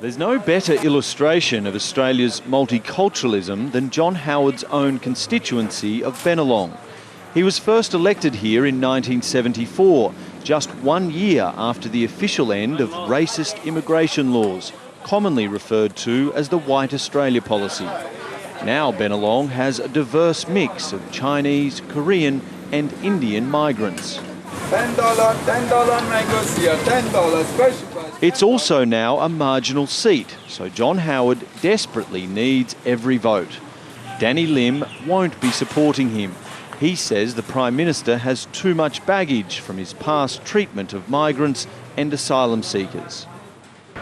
There's no better illustration of Australia's multiculturalism than John Howard's own constituency of Bennelong. He was first elected here in 1974, just 1 year after the official end of racist immigration laws, commonly referred to as the White Australia policy. Now Bennelong has a diverse mix of Chinese, Korean and Indian migrants. $10 mangoes here, $10 special price. It's also now a marginal seat, so John Howard desperately needs every vote. Danny Lim won't be supporting him. He says the Prime Minister has too much baggage from his past treatment of migrants and asylum seekers.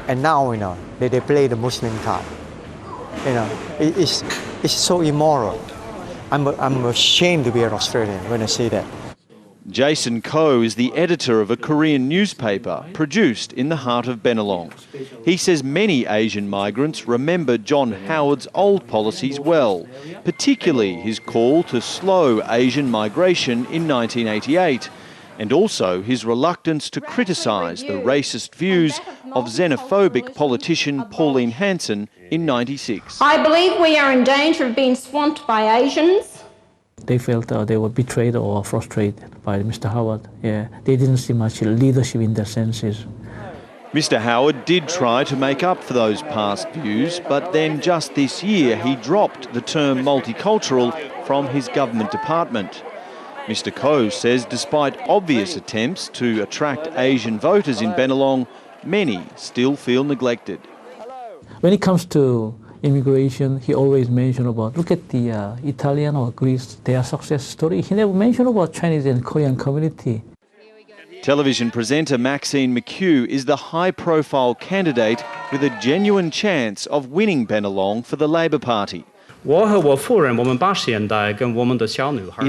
And now, they play the Muslim card. It's so immoral. I'm ashamed to be an Australian when I say that. Jason Koh is the editor of a Korean newspaper produced in the heart of Bennelong. He says many Asian migrants remember John Howard's old policies well, particularly his call to slow Asian migration in 1988, and also his reluctance to criticise the racist views of xenophobic politician Pauline Hanson in '96. I believe we are in danger of being swamped by Asians. They felt they were betrayed or frustrated by Mr. Howard. Yeah, they didn't see much leadership in their senses. Mr. Howard did try to make up for those past views, but then just this year he dropped the term multicultural from his government department. Mr. Koh says despite obvious attempts to attract Asian voters in Bennelong, many still feel neglected. When it comes to immigration, he always mentioned about, look at the Italian or Greece, their success story. He never mentioned about Chinese and Korean community. Television presenter Maxine McHugh is the high-profile candidate with a genuine chance of winning Bennelong for the Labor Party. It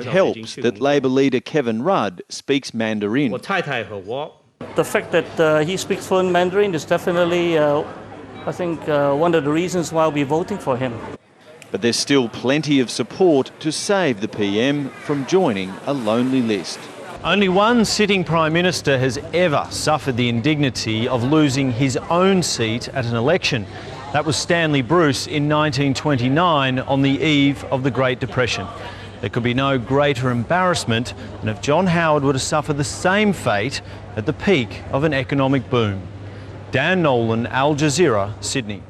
helps that Labor leader Kevin Rudd speaks Mandarin. The fact that he speaks fluent Mandarin is definitely I think one of the reasons why I'll be voting for him. But there's still plenty of support to save the PM from joining a lonely list. Only one sitting Prime Minister has ever suffered the indignity of losing his own seat at an election. That was Stanley Bruce in 1929 on the eve of the Great Depression. There could be no greater embarrassment than if John Howard were to suffer the same fate at the peak of an economic boom. Dan Nolan, Al Jzaeera, Sydney.